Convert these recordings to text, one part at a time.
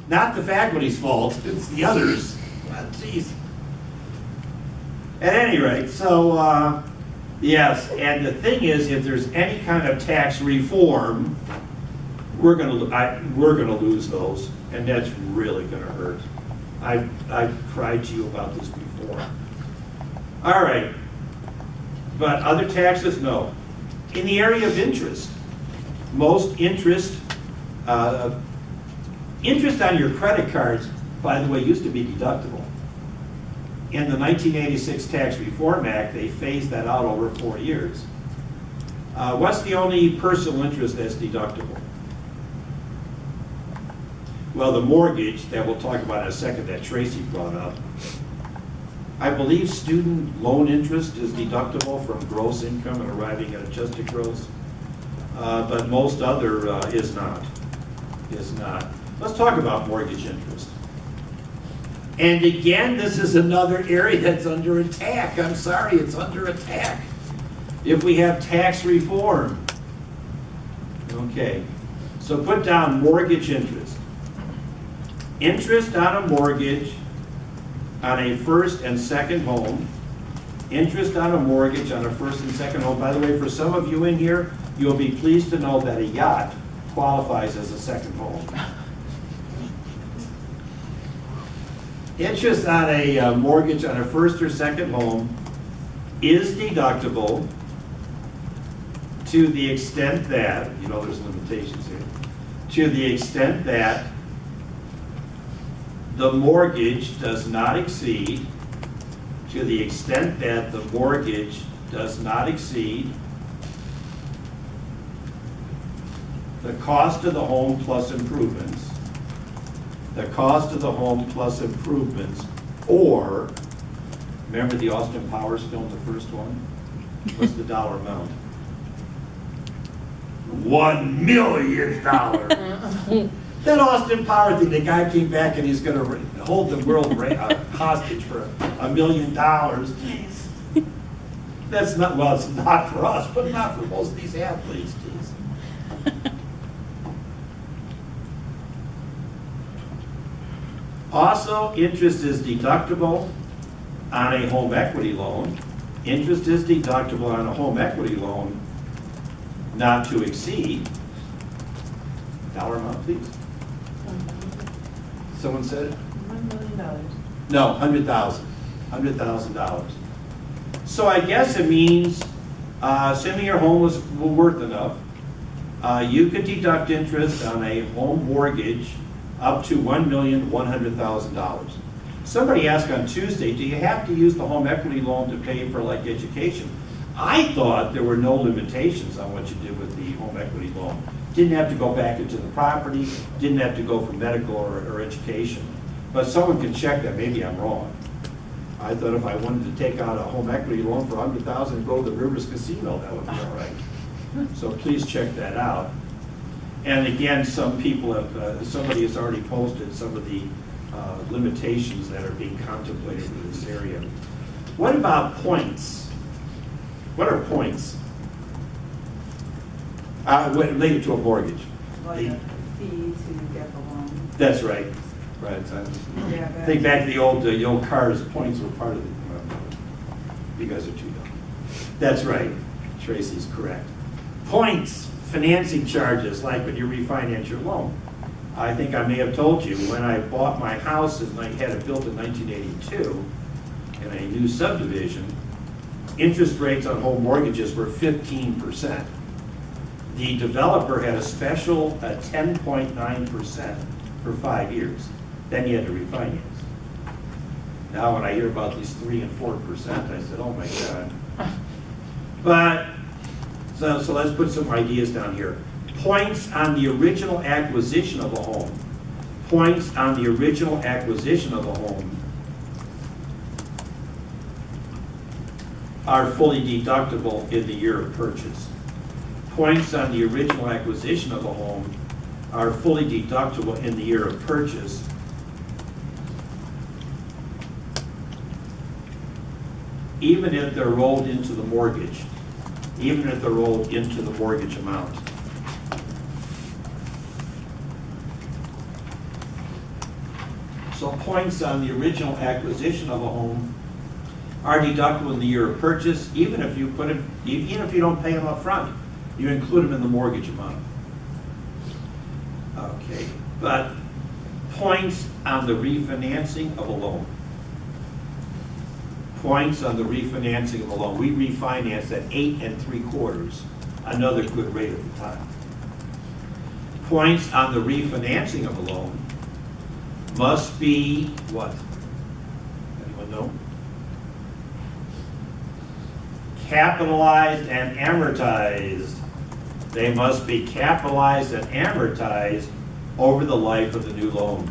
Not the faculty's fault, it's the others. Jeez. At any rate, so yes, and the thing is, if there's any kind of tax reform, we're gonna lose those, and that's really gonna hurt. I've cried to you about this before. All right, but other taxes, no. In the area of interest, most interest on your credit cards, by the way, used to be deductible. In the 1986 Tax Reform Act, they phased that out over 4 years. What's the only personal interest that's deductible? Well, the mortgage, that we'll talk about in a second, that Tracy brought up. I believe student loan interest is deductible from gross income and arriving at adjusted gross, but most other is not. Let's talk about mortgage interest. And again, this is another area that's under attack. I'm sorry, it's under attack. If we have tax reform. Okay, so put down mortgage interest. Interest on a mortgage on a first and second home. Interest on a mortgage on a first and second home. By the way, for some of you in here, you'll be pleased to know that a yacht qualifies as a second home. Interest on a mortgage on a first or second home is deductible to the extent that, you know there's limitations here, to the extent that the mortgage does not exceed, to the extent that the mortgage does not exceed the cost of the home plus improvements, the cost of the home plus improvements, or, remember the Austin Powers film, the first one? What's the dollar amount? $1 million. That Austin Powers thing, the guy came back and he's going to hold the world hostage for $1 million. Jeez. That's not, well, it's not for us, but not for most of these athletes, jeez. Also, interest is deductible on a home equity loan. Interest is deductible on a home equity loan not to exceed, dollar amount please. Someone said it? $1 million. No, $100,000. So I guess it means, assuming your home was worth enough, you could deduct interest on a home mortgage up to $1,100,000. Somebody asked on Tuesday, do you have to use the home equity loan to pay for like education? I thought there were no limitations on what you did with the home equity loan. Didn't have to go back into the property, didn't have to go for medical or education. But someone can check that, maybe I'm wrong. I thought if I wanted to take out a home equity loan for $100,000 and go to the Rivers Casino, that would be all right. So please check that out. And again, some people have, somebody has already posted some of the limitations that are being contemplated in this area. What about points? What are points? Related to a mortgage. Like a fee to get the loan. That's right. Right. Yeah, Think back to the old cars. Points were part of it. You guys are too young. That's right. Tracy's correct. Points, financing charges, like when you refinance your loan. I think I may have told you when I bought my house and I had it built in 1982 in a new subdivision, interest rates on home mortgages were 15%. The developer had a special 10.9% for 5 years. Then you had to refinance. Now when I hear about these 3 and 4%, I said, oh my God. But, so let's put some ideas down here. Points on the original acquisition of a home. Points on the original acquisition of a home are fully deductible in the year of purchase. Points on the original acquisition of a home are fully deductible in the year of purchase. Even if they're rolled into the mortgage. Even if they're rolled into the mortgage amount. So points on the original acquisition of a home are deductible in the year of purchase, even if you don't pay them up front. You include them in the mortgage amount. Okay, but points on the refinancing of a loan. Points on the refinancing of a loan. We refinanced at 8 3/4, another good rate at the time. Points on the refinancing of a loan must be what? Anyone know? Capitalized and amortized. They must be capitalized and amortized over the life of the new loan.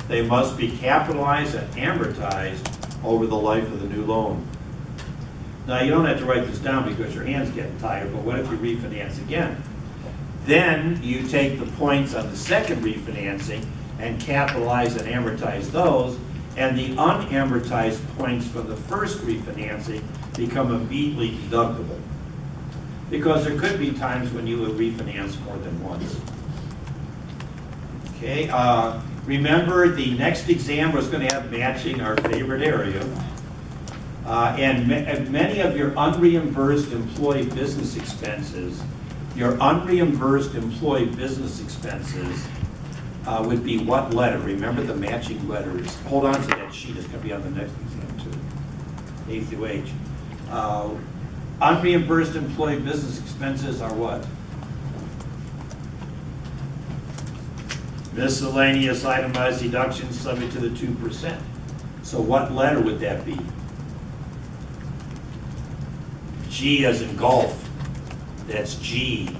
They must be capitalized and amortized over the life of the new loan. Now, you don't have to write this down because your hand's getting tired, but what if you refinance again? Then you take the points on the second refinancing and capitalize and amortize those, and the unamortized points from the first refinancing become immediately deductible. Because there could be times when you would refinance more than once. Okay, remember the next exam was going to have matching, our favorite area. And many of your unreimbursed employee business expenses, would be what letter? Remember the matching letters. Hold on to that sheet, it's going to be on the next exam too. A through H. Unreimbursed employee business expenses are what? Miscellaneous itemized deductions subject to the 2%. So what letter would that be? G as in golf. That's G.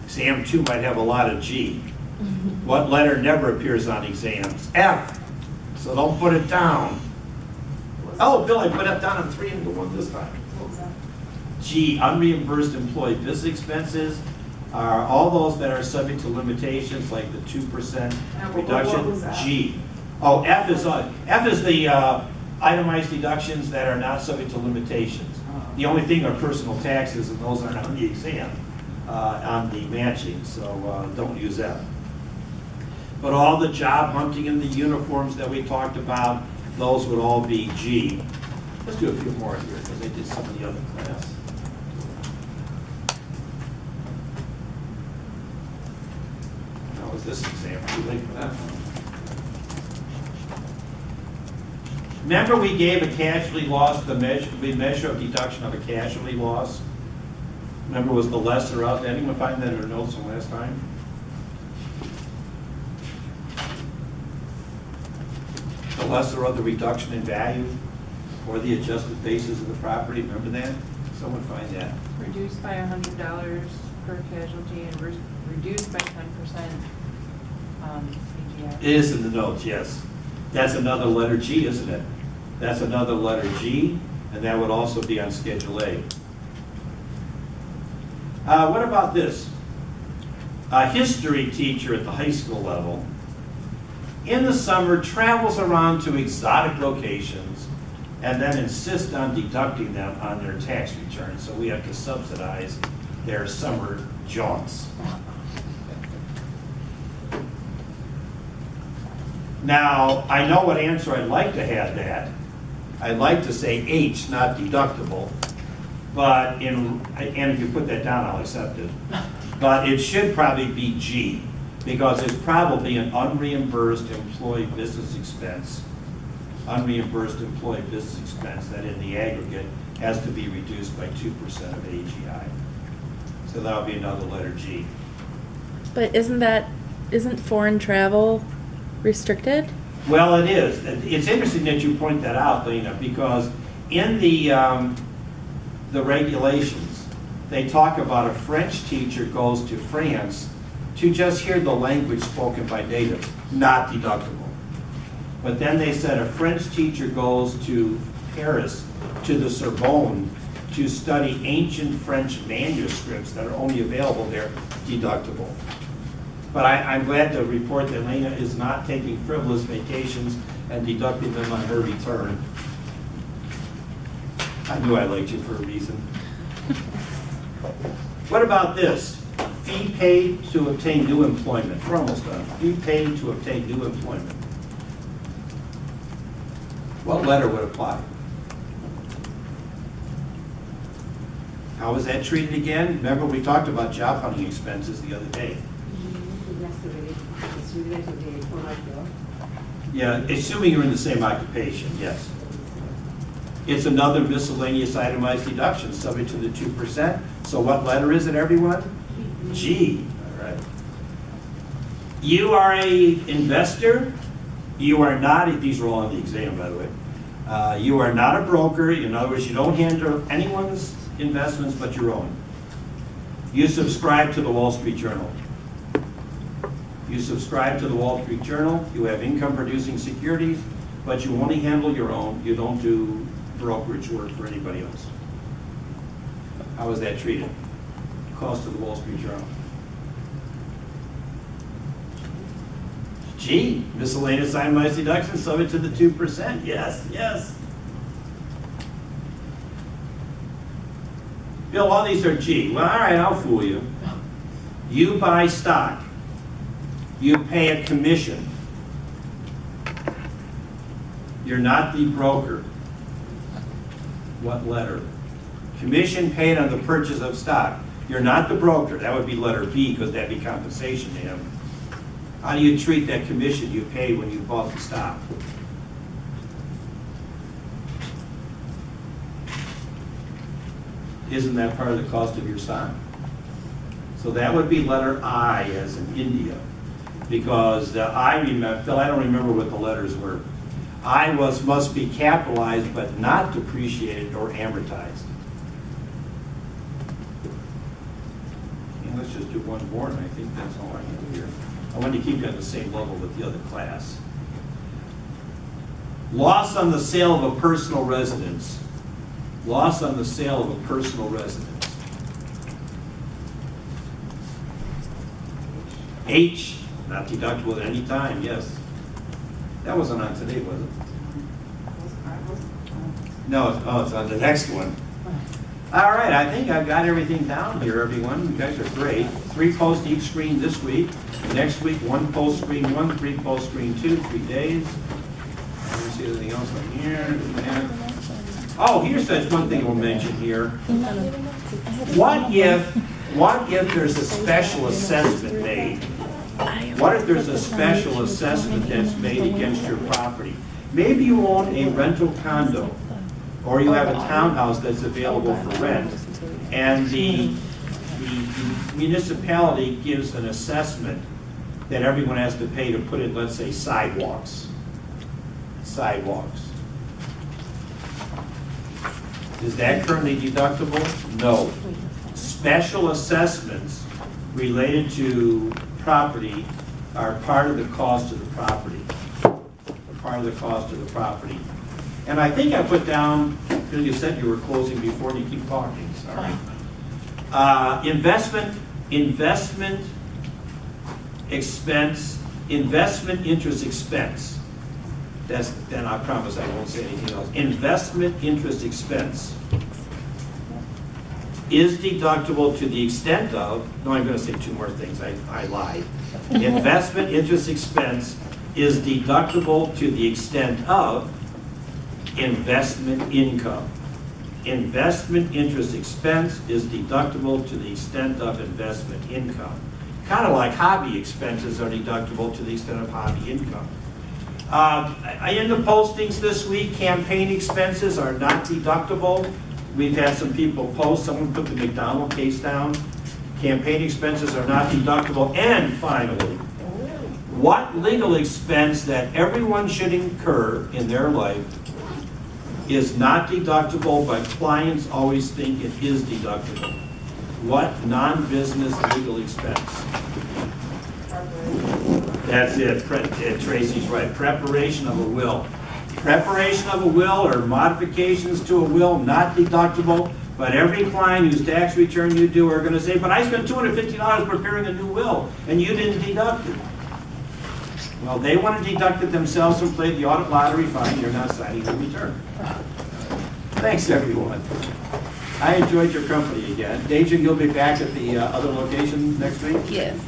Exam 2 might have a lot of G. What letter never appears on exams? F. So don't put it down. Oh, Bill, I put F down on 3 and 1 this time. G, unreimbursed employee business expenses are all those that are subject to limitations like the 2% reduction. G. Oh, F is the itemized deductions that are not subject to limitations. The only thing are personal taxes, and those aren't on the exam, on the matching, so don't use F. But all the job hunting and the uniforms that we talked about, those would all be G. Let's do a few more here, because I did some of the other class. How was this exam? Too late for that one. Remember we gave a casualty loss, the measure of deduction of a casualty loss? Remember was the lesser of, anyone find that in their notes from last time? The lesser of the reduction in value or the adjusted basis of the property, remember that? Someone find that. Reduced by $100 per casualty and reduced by 10% AGI. It is in the notes, yes. That's another letter G, isn't it? That's another letter G, and that would also be on Schedule A. What about this? A history teacher at the high school level in the summer travels around to exotic locations and then insists on deducting them on their tax return, so we have to subsidize their summer jaunts. Now, I know what answer I'd like to have that. I'd like to say H, not deductible, but and if you put that down, I'll accept it. But it should probably be G, because it's probably an unreimbursed employee business expense, that in the aggregate has to be reduced by 2% of AGI. So that would be another letter G. But isn't foreign travel restricted? Well, it is. It's interesting that you point that out, Lena, because in the regulations, they talk about a French teacher goes to France to just hear the language spoken by natives, not deductible. But then they said a French teacher goes to Paris, to the Sorbonne, to study ancient French manuscripts that are only available there, deductible. But I'm glad to report that Lena is not taking frivolous vacations and deducting them on her return. I knew I liked you for a reason. What about this? Fee paid to obtain new employment. We're almost done. Fee paid to obtain new employment. What letter would apply? How was that treated again? Remember, we talked about job hunting expenses the other day. Yeah, assuming you're in the same occupation, yes. It's another miscellaneous itemized deduction, subject to the 2%. So what letter is it, everyone? G, all right. You are a investor. You are not, these are all on the exam, by the way. You are not a broker. In other words, you don't handle anyone's investments but your own. You subscribe to the Wall Street Journal. You subscribe to the Wall Street Journal. You have income-producing securities, but you only handle your own. You don't do brokerage work for anybody else. How is that treated? Cost of the Wall Street Journal. G, miscellaneous itemized deductions subject to the 2%. Yes, yes. Bill, all these are G. Well, all right, I'll fool you. You buy stock. You pay a commission. You're not the broker. What letter? Commission paid on the purchase of stock. You're not the broker. That would be letter B, because that'd be compensation to him. How do you treat that commission you paid when you bought the stock? Isn't that part of the cost of your stock? So that would be letter I, as in India, because the I remember, Phil, I don't remember what the letters were. I must be capitalized but not depreciated or amortized. And let's just do one more, and I think that's all I have here. I wanted to keep you on the same level with the other class. Loss on the sale of a personal residence. Loss on the sale of a personal residence. H, not deductible at any time, yes. That wasn't on today, was it? No, it's on the next one. All right, I think I've got everything down here, everyone. You guys are great. 3 posts each screen this week. Next week, 1 post screen 1, 3 post screen 2, 3 days. Let me see anything else on here. Oh, here's one thing we'll mention here. What if there's a special assessment made? What if there's a special assessment that's made against your property? Maybe you own a rental condo, or you have a townhouse that's available for rent, and the municipality gives an assessment that everyone has to pay to put in, let's say, sidewalks. Sidewalks. Is that currently deductible? No. Special assessments related to property are part of the cost of the property. Part of the cost of the property. And I think I put down, because you said you were closing before, and you keep talking, sorry. Investment expense, investment interest expense. Then I promise I won't say anything else. Investment interest expense is deductible to the extent of, no, I'm going to say 2 more things, I lied. Investment interest expense is deductible to the extent of investment income. Investment interest expense is deductible to the extent of investment income. Kind of like hobby expenses are deductible to the extent of hobby income. In the postings this week, campaign expenses are not deductible. We've had some people post, someone put the McDonald case down. Campaign expenses are not deductible. And finally, what legal expense that everyone should incur in their life is not deductible, but clients always think it is deductible? What non-business legal expense? That's it. Tracy's right. Preparation of a will. Preparation of a will or modifications to a will, not deductible, but every client whose tax return you do are going to say, but I spent $250 preparing a new will, and you didn't deduct it. Well, they want to deduct it themselves and play the audit lottery. Fine, you're not signing the return. Thanks, everyone. I enjoyed your company again. Deja, you'll be back at the other location next week? Yes.